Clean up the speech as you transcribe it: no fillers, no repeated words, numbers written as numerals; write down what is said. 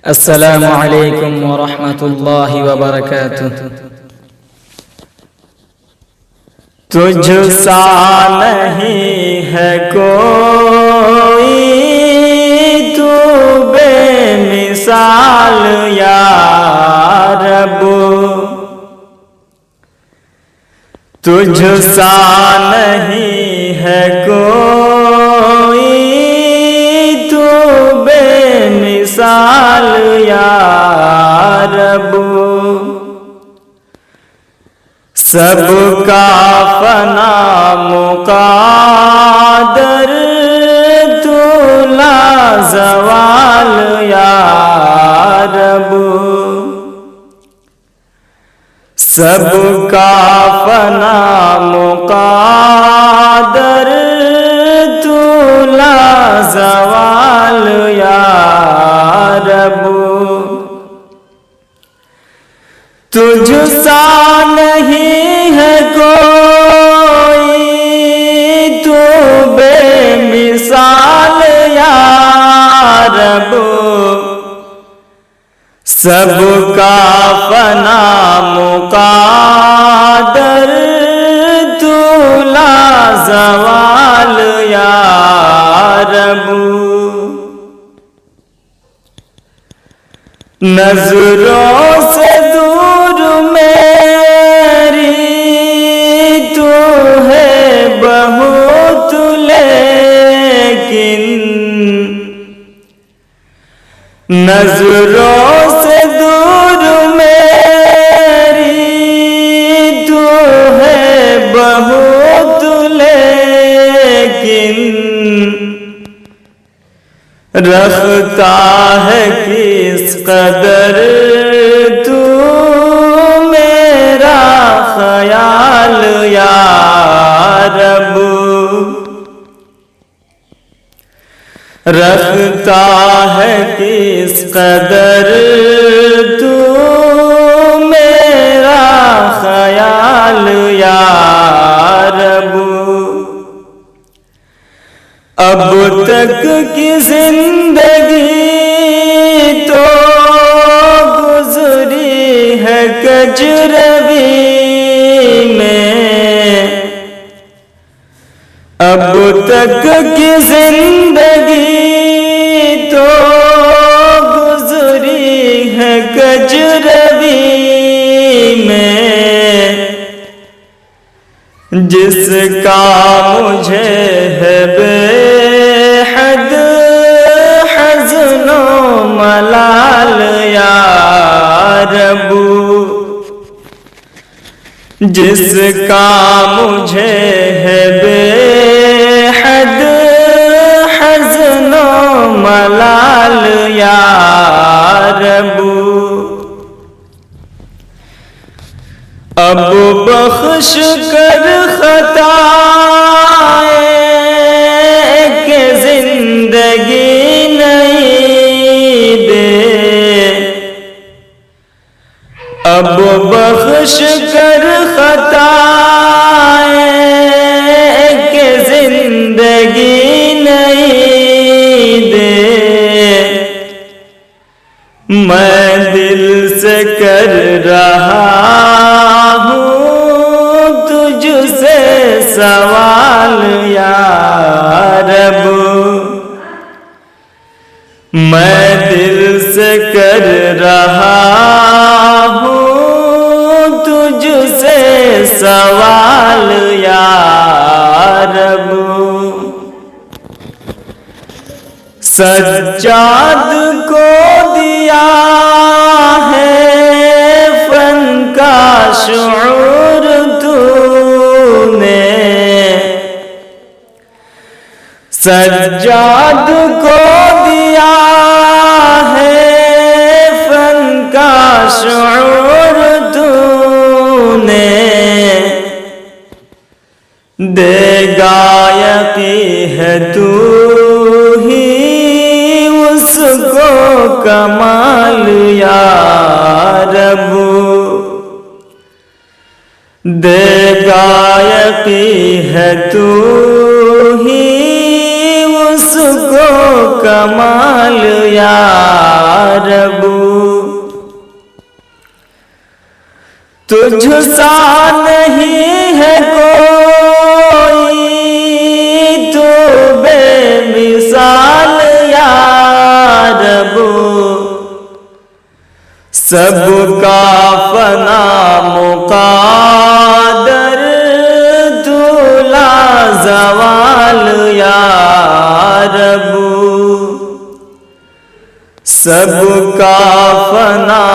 السلام علیکم ورحمۃ اللہ وبرکاتہ۔ تجھ سا نہیں ہے کوئی، تو بے مثال یا رب، تجھ سا نہیں ہے کوئی، تو بے مثال یا رب، سب کا فنا مقدر، تو لازوال یا رب، سب کا فنا مقدر، تو لازوال یا رب، تجھ سا نہیں ہے کوئی، تو بے مثال یا رب، سب کا فنا مقدر، تو لازوال یا رب، نظروں سے دور میری تو ہے بہت، لیکن نظروں سے دور میری تو ہے بہت، لیکن رکھتا ہے کس قدر تو میرا خیال یا رب، رکھتا ہے کس قدر تو میرا خیال یا رب، اب تک کی زندگی تو گزری ہے کجروی میں، اب تک کی زندگی تو گزری ہے کجروی میں، جس کا مجھے ہے بے حد حزن و ملال یا رب، جس کا مجھے ہے بے حد حزن و ملال یا رب، اب بخش کر خطائیں کہ زندگی نہیں دے، اب بخش کر خطائیں کہ زندگی نہیں دے، میں دل سے کر رہا ہوں تجھ سے سوال یا رب، میں دل سے کر رہا ہوں تجھ سے سوال یا رب، سجاد کو دیا ہے فن کا شعور تو نے، سجاد کو دیا ہے فن کا شعور تو نے، دے گا یقین ہے تو ہی اس کو کمال یا رب، دے گا یقین ہے تو ہی اس کو کمال یا رب، تجھ سا نہیں ہے کوئی، تو بے مثال یا رب، سب کا فنا مقدر، تو لا زوال یا رب، سب کا فنا